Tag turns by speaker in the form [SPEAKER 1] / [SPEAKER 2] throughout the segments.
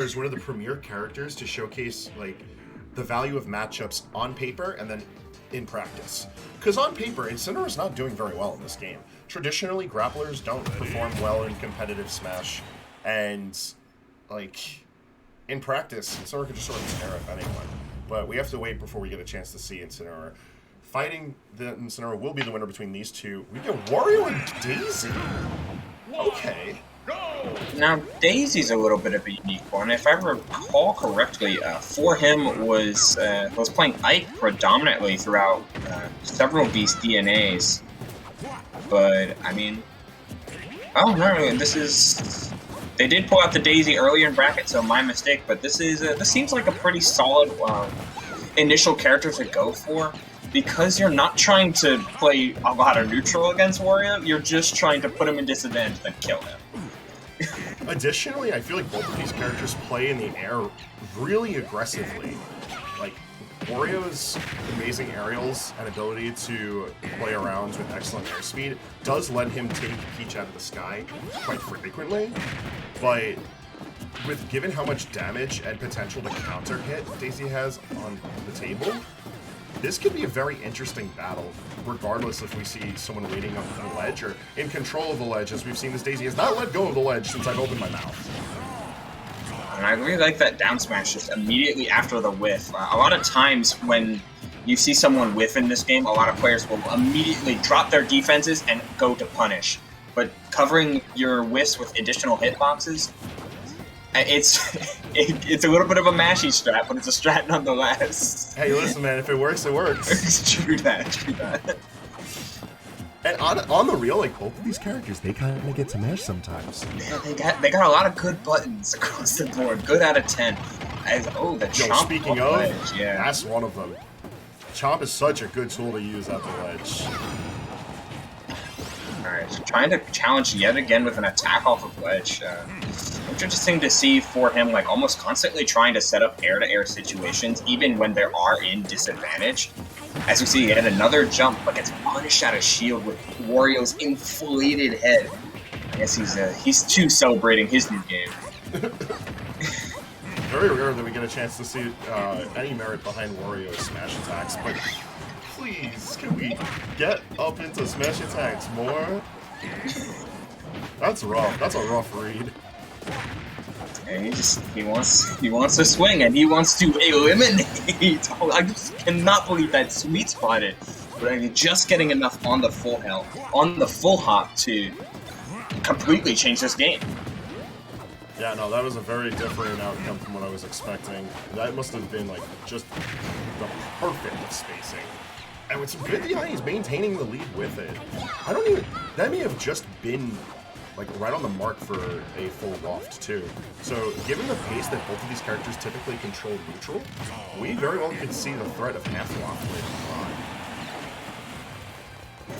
[SPEAKER 1] is one of the premier characters to showcase like the value of matchups on paper and then in practice. Because on paper, Incineroar is not doing very well in this game. Traditionally, grapplers don't perform well in competitive Smash, and like in practice, Incineroar can just sort of tear up anyone. But we have to wait before we get a chance to see Incineroar. Fighting the Incineroar will be the winner between these two. We get Wario and Daisy. Okay.
[SPEAKER 2] Now, Daisy's a little bit of a unique one. If I recall correctly, ForHim was playing Ike predominantly throughout several of these DNAs. But, I mean... Oh, no, this is... They did pull out the Daisy earlier in bracket, so my mistake, but this seems like a pretty solid initial character to go for. Because you're not trying to play a lot of neutral against Wario, you're just trying to put him in disadvantage and kill him.
[SPEAKER 1] Additionally, I feel like both of these characters play in the air really aggressively. Like, Wario's amazing aerials and ability to play around with excellent airspeed does let him take Peach out of the sky quite frequently, but given how much damage and potential to counter hit Daisy has on the table, this could be a very interesting battle, regardless if we see someone waiting on the ledge or in control of the ledge. As we've seen, this Daisy has not let go of the ledge since I've opened my mouth.
[SPEAKER 2] And I really like that down smash just immediately after the whiff. A lot of times when you see someone whiff in this game, a lot of players will immediately drop their defenses and go to punish. But covering your whiffs with additional hitboxes, it's a little bit of a mashy strat, but it's a strat nonetheless.
[SPEAKER 1] Hey, listen, man, if it works, it works.
[SPEAKER 2] True that.
[SPEAKER 1] And on the real, like, both of these characters, they kind of get to mash sometimes.
[SPEAKER 2] Yeah, they got a lot of good buttons across the board. Good out of 10. The Chomp.
[SPEAKER 1] Speaking of,
[SPEAKER 2] ledge, yeah.
[SPEAKER 1] That's one of them. Chomp is such a good tool to use at the ledge.
[SPEAKER 2] Alright, so trying to challenge yet again with an attack off of ledge. Interesting to see ForHim like almost constantly trying to set up air-to-air situations, even when they are in disadvantage. As we see, yet another jump, but gets punished out of shield with Wario's inflated head. I guess he's too celebrating his new game.
[SPEAKER 1] Very rare that we get a chance to see any merit behind Wario's smash attacks, but please, can we get up into smash attacks more? That's rough. That's a rough read.
[SPEAKER 2] And he wants to swing and he wants to eliminate. Oh, I just cannot believe that sweet spotted. But just getting enough on the full hop to completely change this game.
[SPEAKER 1] Yeah, no, that was a very different outcome from what I was expecting. That must have been like just the perfect spacing. And with some good DI, he's maintaining the lead with it. That may have just been like right on the mark for a full waft too. So given the pace that both of these characters typically control neutral, we very well could see the threat of half waft later on.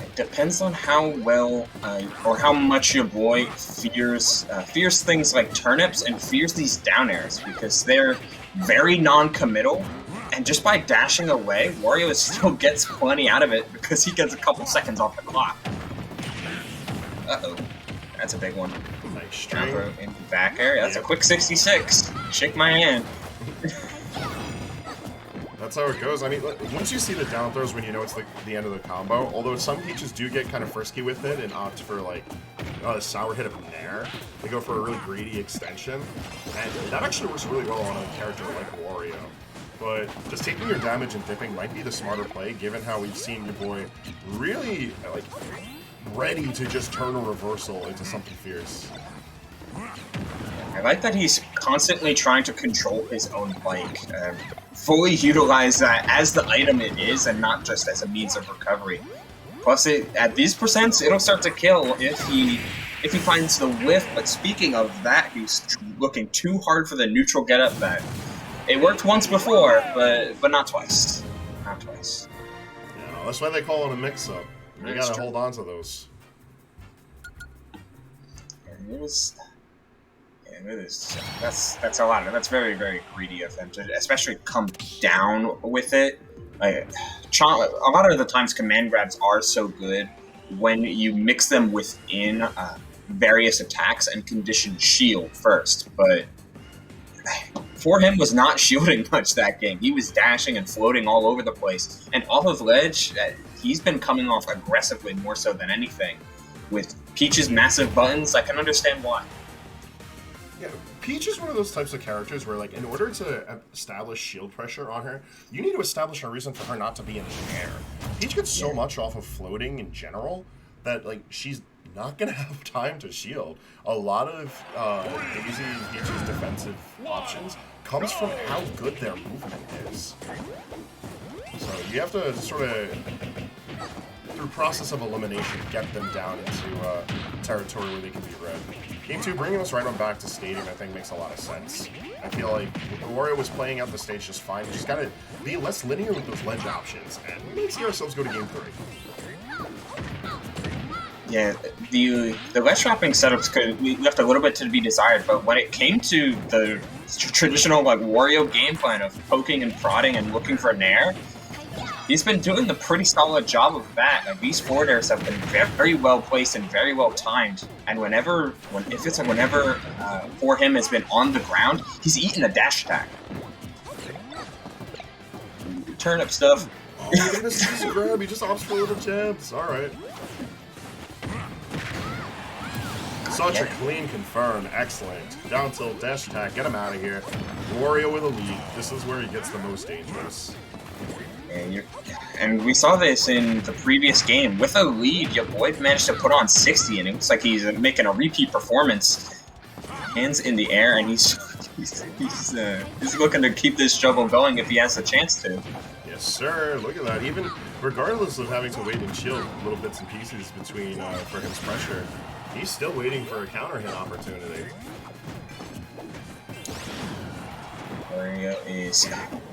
[SPEAKER 2] It depends on how well or how much your boy fears things like turnips and fears these down airs, because they're very non-committal. And just by dashing away, Wario still gets plenty out of it because he gets a couple seconds off the clock. Uh-oh. That's a big one.
[SPEAKER 1] Nice string.
[SPEAKER 2] In the back air. That's a quick 66. Shake my hand.
[SPEAKER 1] That's how it goes. I mean, once you see the down throws when you know it's the end of the combo, although some Peaches do get kind of frisky with it and opt for, like, a sour hit up in there. They go for a really greedy extension. And that actually works really well on a character like Wario. But just taking your damage and dipping might be the smarter play, given how we've seen your boy really, like, ready to just turn a reversal into something fierce.
[SPEAKER 2] I like that he's constantly trying to control his own bike, fully utilize that as the item it is and not just as a means of recovery. Plus, at these percents, it'll start to kill if he finds the whiff. But speaking of that, he's looking too hard for the neutral getup that it worked once before, but not twice. Not twice.
[SPEAKER 1] Yeah, that's why they call it a mix-up. You gotta hold on to those.
[SPEAKER 2] And that's a lot. That's very, very greedy of them to especially come down with it. Like, a lot of the times command grabs are so good when you mix them within various attacks and condition shield first, but ForHim was not shielding much that game. He was dashing and floating all over the place. And off of ledge, he's been coming off aggressively more so than anything. With Peach's massive buttons, I can understand why.
[SPEAKER 1] Yeah, Peach is one of those types of characters where, like, in order to establish shield pressure on her, you need to establish a reason for her not to be in the air. Peach gets so much off of floating in general that, like, she's not going to have time to shield. A lot of Daisy and Peach's defensive options comes from how good their movement is. So you have to sort of, through process of elimination, get them down into territory where they can be read. Game 2, bringing us right on back to stadium, I think makes a lot of sense. I feel like Wario was playing out the stage just fine. We just got to be less linear with those ledge options, and we might see ourselves go to Game 3.
[SPEAKER 2] Yeah, the ledge dropping setups we left a little bit to be desired, but when it came to the traditional like Wario game plan of poking and prodding and looking for Nair, he's been doing a pretty solid job of that. Like, these forward airs have been very well placed and very well timed. And whenever ForHim has been on the ground, he's eaten a dash attack. Turnip stuff.
[SPEAKER 1] Oh, he misses a grab. He just opts for little jabs. All right. Such a clean confirm. Excellent. Down tilt, dash attack. Get him out of here. Wario with a lead. This is where he gets the most dangerous.
[SPEAKER 2] And we saw this in the previous game. With a lead, your boy managed to put on 60, and it looks like he's making a repeat performance. Hands in the air, and he's looking to keep this juggle going if he has the chance to.
[SPEAKER 1] Yes, sir. Look at that. Even regardless of having to wait and shield little bits and pieces between ForHim's pressure, he's still waiting for a counter hit opportunity.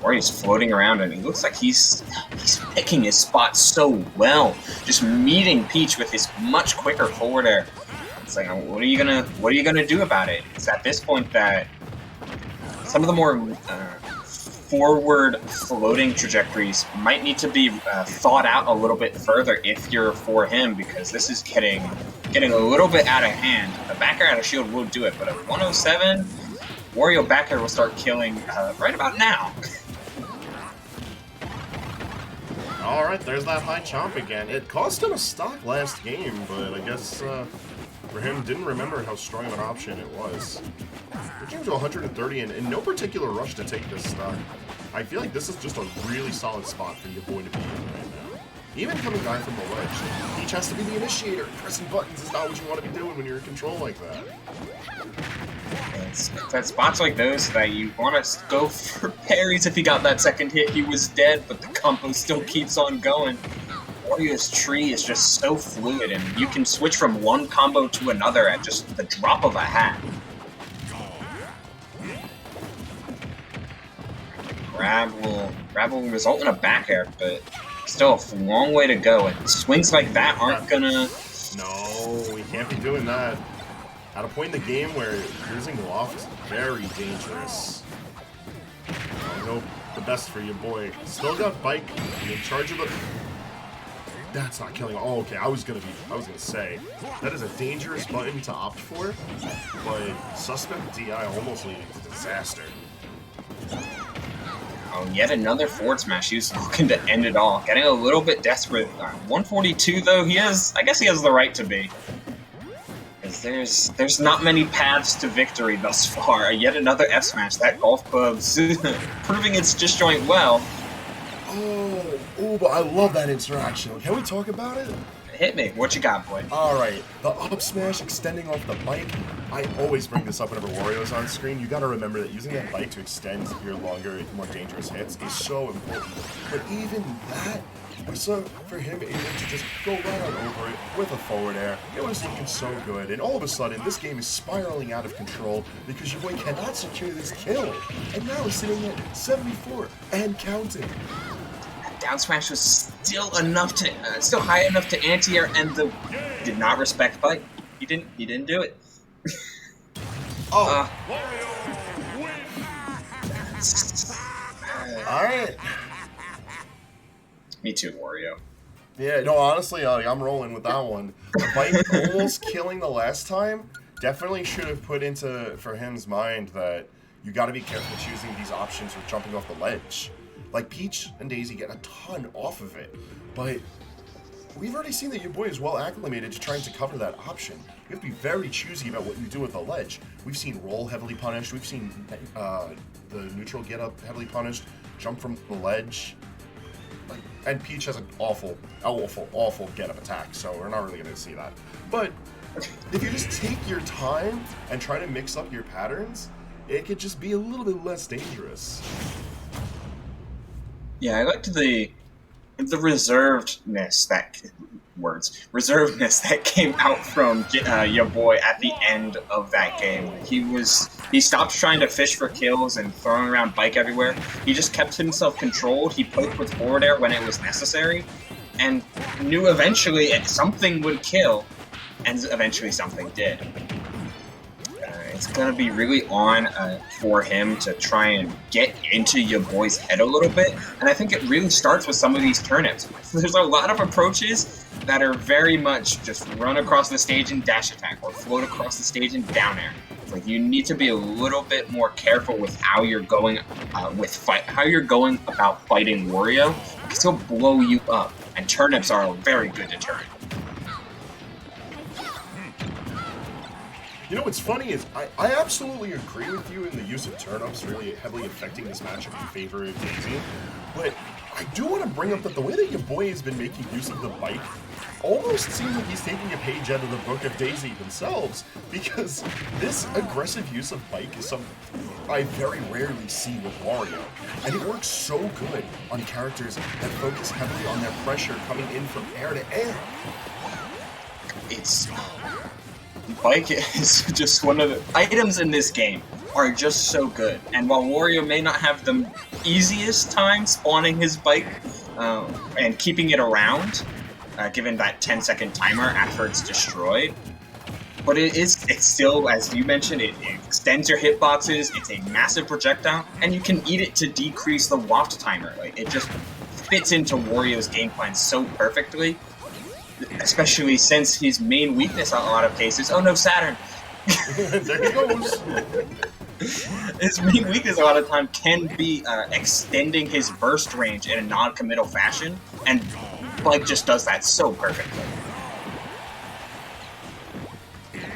[SPEAKER 2] Wario's floating around, and he looks like he's picking his spot so well, just meeting Peach with his much quicker forward air. It's like, what are you gonna do about it? It's at this point that some of the more forward floating trajectories might need to be thought out a little bit further if you're ForHim, because this is getting a little bit out of hand. A back air out of shield will do it, but at 107. Wario back air will start killing right about now.
[SPEAKER 1] Alright, there's that high chomp again. It cost him a stock last game, but I guess ForHim didn't remember how strong of an option it was. We're getting to 130 and in no particular rush to take this stock. I feel like this is just a really solid spot for your boy to be in right now. Even coming down from the ledge, Peach has to be the initiator. Pressing buttons is not what you want to be doing when you're in control like that.
[SPEAKER 2] It's at spots like those that you want to go for parries. If he got that second hit, he was dead, but the combo still keeps on going. Wario's tree is just so fluid, and you can switch from one combo to another at just the drop of a hat. Grab will result in a back air, but still a long way to go. And swings like that aren't gonna...
[SPEAKER 1] No, we can't be doing that. At a point in the game where using loft is very dangerous. I hope the best for your boy. Still got bike in charge of the... That's not killing. Oh, okay. I was gonna say that is a dangerous button to opt for, but suspect DI almost leading to disaster.
[SPEAKER 2] Oh, yet another forward smash. He was looking to end it all. Getting a little bit desperate. 142 though. I guess he has the right to be. Because there's not many paths to victory thus far. Yet another F smash. That golf club's proving its disjoint well.
[SPEAKER 1] Oh, but I love that interaction. Can we talk about it?
[SPEAKER 2] Hit me. What you got, boy?
[SPEAKER 1] Alright, the up smash extending off the bike. I always bring this up whenever Wario's on screen. You gotta remember that using that bike to extend your longer, more dangerous hits is so important. But even that, so for him able to just go right on over it with a forward air, it was looking so good. And all of a sudden, this game is spiraling out of control because your boy cannot secure this kill. And now he's sitting at 74 and counting.
[SPEAKER 2] Down smash was still high enough to anti-air, and did not respect bite. He didn't do it.
[SPEAKER 1] Oh. All right.
[SPEAKER 2] Me too, Wario.
[SPEAKER 1] Yeah, no, honestly, I'm rolling with that one. The bite almost killing the last time definitely should have put into ForHim's mind that you got to be careful choosing these options or jumping off the ledge. Like, Peach and Daisy get a ton off of it, but we've already seen that your boy is well acclimated to trying to cover that option. You have to be very choosy about what you do with a ledge. We've seen roll heavily punished. We've seen the neutral get up heavily punished, jump from the ledge. And Peach has an awful get up attack, so we're not really going to see that. But if you just take your time and try to mix up your patterns, it could just be a little bit less dangerous.
[SPEAKER 2] Yeah, I liked the reservedness that came out from your boy at the end of that game. He stopped trying to fish for kills and throwing around bike everywhere. He just kept himself controlled. He poked with forward air when it was necessary, and knew eventually something would kill, and eventually something did. It's gonna be really on for him to try and get into your boy's head a little bit, and I think it really starts with some of these turnips. There's a lot of approaches that are very much just run across the stage and dash attack, or float across the stage and down air. It's like you need to be a little bit more careful with how you're going about fighting Wario, because he'll blow you up, and turnips are a very good deterrent.
[SPEAKER 1] You know what's funny is I absolutely agree with you in the use of turnips really heavily affecting this matchup in favor of Daisy, but I do want to bring up that the way that your boy has been making use of the bike almost seems like he's taking a page out of the book of Daisy themselves, because this aggressive use of bike is something I very rarely see with Wario, and it works so good on characters that focus heavily on their pressure coming in from air to air.
[SPEAKER 2] Bike is just one of the items in this game are just so good, and while Wario may not have the easiest time spawning his bike and keeping it around, given that 10-second timer after it's destroyed, but it's still, as you mentioned, it extends your hitboxes. It's a massive projectile, and you can eat it to decrease the waft timer. Like, it just fits into Wario's game plan so perfectly. Especially since his main weakness in a lot of cases. Oh no, Saturn!
[SPEAKER 1] There he goes!
[SPEAKER 2] His main weakness a lot of time can be extending his burst range in a non-committal fashion, and Bike just does that so perfectly.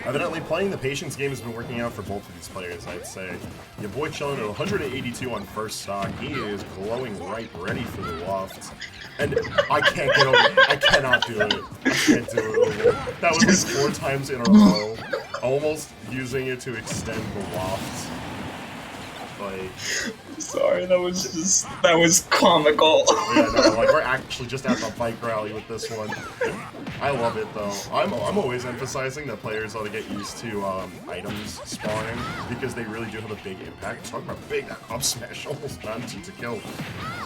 [SPEAKER 1] Evidently, playing the patience game has been working out for both of these players, I'd say. Your boy chilling at 182 on first stock. He is glowing right, ready for the waft. And I can't get over it. I cannot do it. I can't do it. That was like 4 times in a row. Almost using it to extend the waft. Like...
[SPEAKER 2] Sorry, that was comical.
[SPEAKER 1] Yeah, no, like, we're actually just at the bike rally with this one. I love it, though. I'm always emphasizing that players ought to get used to items spawning, because they really do have a big impact. Talking about big, that up smash almost managing to kill.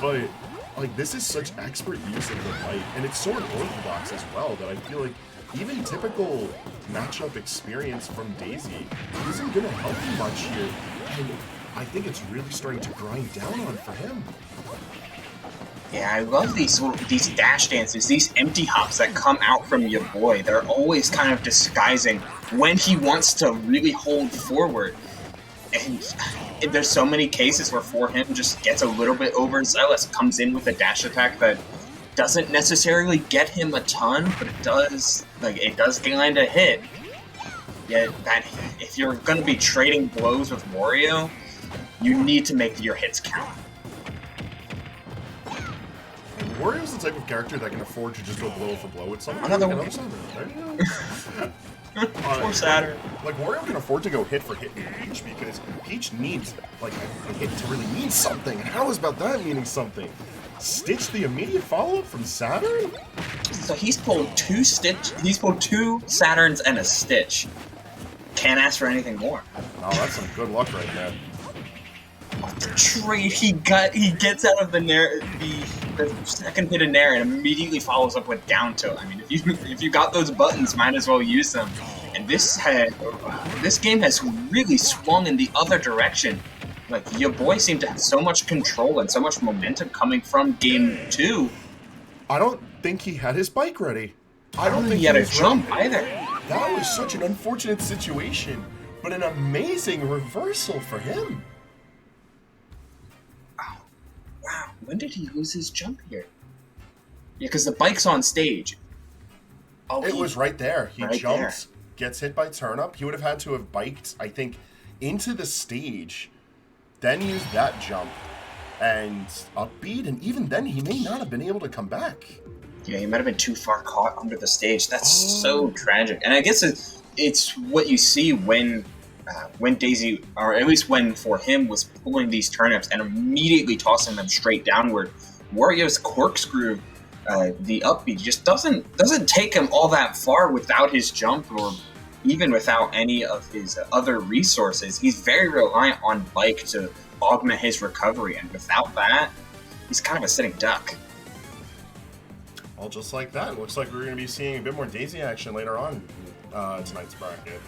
[SPEAKER 1] But, like, this is such expert use of the bike, and it's so unorthodox as well that I feel like even typical matchup experience from Daisy isn't going to help you much here. And I think it's really starting to grind down on for him.
[SPEAKER 2] Yeah, I love these dash dances, these empty hops that come out from your boy. They're always kind of disguising when he wants to really hold forward. And there's so many cases where ForHim just gets a little bit overzealous, comes in with a dash attack that doesn't necessarily get him a ton, but it does land a hit. Yet that if you're going to be trading blows with Wario, you need to make your hits count.
[SPEAKER 1] Wario's the type of character that can afford to just go blow for blow with someone.
[SPEAKER 2] Another one.
[SPEAKER 1] There you go.
[SPEAKER 2] Poor Saturn.
[SPEAKER 1] Like, Wario can afford to go hit for hit in Peach, because Peach needs, like, a hit to really mean something. And how is about that meaning something? Stitch the immediate follow-up from Saturn?
[SPEAKER 2] So he's pulled 2 Saturns and a Stitch. Can't ask for anything more.
[SPEAKER 1] Oh, that's some good luck right there.
[SPEAKER 2] The trade he gets out of the second hit in Nair and immediately follows up with down tilt. I mean, if you got those buttons, might as well use them. And this game has really swung in the other direction. Like, your boy seemed to have so much control and so much momentum coming from game 2.
[SPEAKER 1] I don't think he had his bike ready. I don't think
[SPEAKER 2] he had a
[SPEAKER 1] was
[SPEAKER 2] jump
[SPEAKER 1] ready.
[SPEAKER 2] either.
[SPEAKER 1] That was such an unfortunate situation, but an amazing reversal for him.
[SPEAKER 2] when did he lose his jump here? Yeah, because the bike's on stage. Oh,
[SPEAKER 1] it was right there. He
[SPEAKER 2] right
[SPEAKER 1] jumps,
[SPEAKER 2] there.
[SPEAKER 1] gets hit by turnip. He would have had to have biked, I think, into the stage, then used that jump and upbeat, and even then he may not have been able to come back.
[SPEAKER 2] Yeah, he might have been too far caught under the stage. That's so tragic. And I guess it's what you see when DayZ, or at least when ForHim was pulling these turnips and immediately tossing them straight downward. Wario's corkscrew, the upbeat, just doesn't take him all that far without his jump or even without any of his other resources. He's very reliant on bike to augment his recovery, and without that, he's kind of a sitting duck.
[SPEAKER 1] Well, just like that, it looks like we're going to be seeing a bit more DayZ action later on tonight's bracket.